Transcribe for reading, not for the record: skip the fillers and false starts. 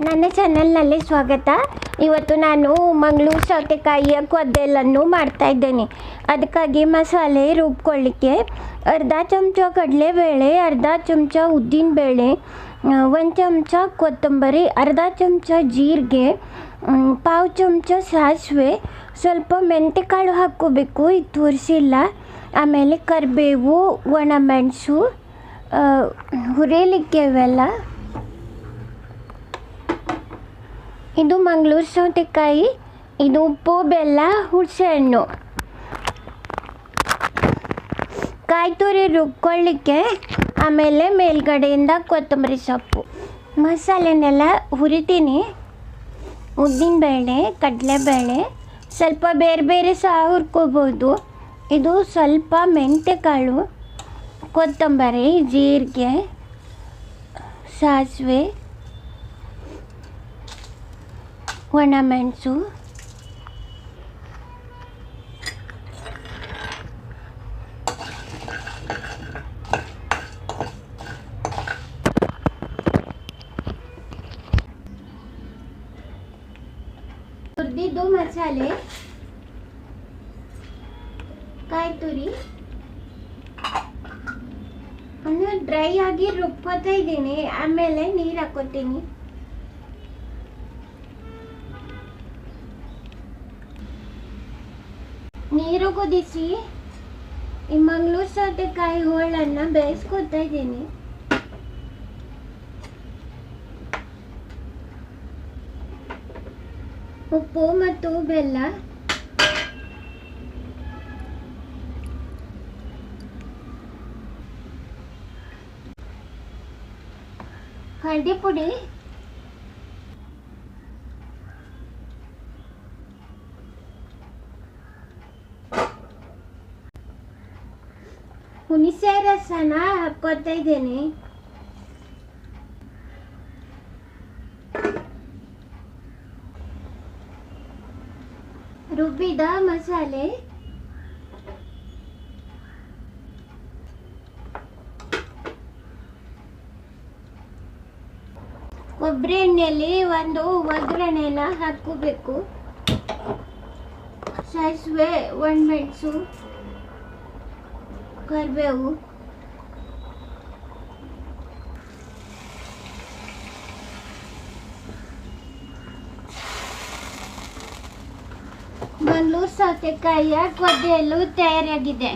ನನ್ನ ಚಾನಲ್ನಲ್ಲಿ ಸ್ವಾಗತ. ಇವತ್ತು ನಾನು ಮಂಗಳೂರು ಸೌತೆಕಾಯಿಯ ಕೊದ್ದೆಲನ್ನು ಮಾಡ್ತಾಯಿದ್ದೇನೆ. ಅದಕ್ಕಾಗಿ ಮಸಾಲೆ ರುಬ್ಕೊಳ್ಳಿಕ್ಕೆ ಅರ್ಧ ಚಮಚ ಕಡಲೆಬೇಳೆ, ಅರ್ಧ ಚಮಚ ಉದ್ದಿನಬೇಳೆ, 1 ಚಮಚ ಕೊತ್ತಂಬರಿ, ಅರ್ಧ ಚಮಚ ಜೀರಿಗೆ, ಪಾವು ಚಮಚ ಸಾಸಿವೆ, ಸ್ವಲ್ಪ ಮೆಂತೆಕಾಳು ಹಾಕ್ಕೋಬೇಕು, ಇದು ತೋರಿಸಿಲ್ಲ. ಆಮೇಲೆ ಕರಿಬೇವು, ಒಣಮೆಣಸು, ಹುರಿಲಿಕ್ಕೆ ಇವೆಲ್ಲ. ಇದು ಮಂಗಳೂರು ಸೌತೆಕಾಯಿ, ಇದು ಉಪ್ಪು, ಬೆಲ್ಲ, ಹುಣಸೆಹಣ್ಣು. ಕಾಯಿ ತುರಿ ರುಬ್ಕೊಳ್ಳಿಕ್ಕೆ, ಆಮೇಲೆ ಮೇಲ್ಗಡೆಯಿಂದ ಕೊತ್ತಂಬರಿ ಸೊಪ್ಪು. ಮಸಾಲೆನೆಲ್ಲ ಹುರಿತೀನಿ. ಉದ್ದಿನಬೇಳೆ, ಕಡಲೆಬೇಳೆ, ಸ್ವಲ್ಪ ಬೇರೆ ಬೇರೆ ಸಹ ಹುರ್ಕೋಬೋದು. ಇದು ಸ್ವಲ್ಪ ಮೆಂತೆಕಾಳು, ಕೊತ್ತಂಬರಿ, ಜೀರಿಗೆ, ಸಾಸಿವೆ, ಒಣಮೆಣಸು, ಹುರಿದಿದ್ದು ಮಸಾಲೆ, ಕಾಯಿ ತುರಿ ಒಂದು ಡ್ರೈ ಆಗಿ ರುಬ್ಕೋತಾ ಇದ್ದೀನಿ. ಆಮೇಲೆ ನೀರು ಹಾಕೋತೀನಿ. ನೀರು ಕುದಿಸಿ ಈ ಮಂಗಳೂರು ಸೌತೆಕಾಯಿ ಹೋಳನ್ನು ಬೇಯಿಸ್ಕೊತಾ ಇದ್ದೀನಿ. ಉಪ್ಪು ಮತ್ತು ಬೆಲ್ಲ, ಹಳದಿ ಪುಡಿ, ಹುಣಸೆ ರಸನ ಹಾಕ್ಕೋತಾ ಇದ್ದೇನೆ. ರುಬ್ಬಿದ ಮಸಾಲೆ, ಕೊಬ್ಬರಿ ಎಣ್ಣೆಯಲ್ಲಿ ಒಂದು ಒಗ್ಗರಣೆನ ಹಾಕೋಬೇಕು. ಸಾಸಿವೆ, ಒಣಮೆಣಸು, ಕರಿಬೇವು, ಮಂಗಳೂರು ಸೌತೆಕಾಯಿಯ ಕೊದ್ದೆಲು ತಯಾರಾಗಿದೆ.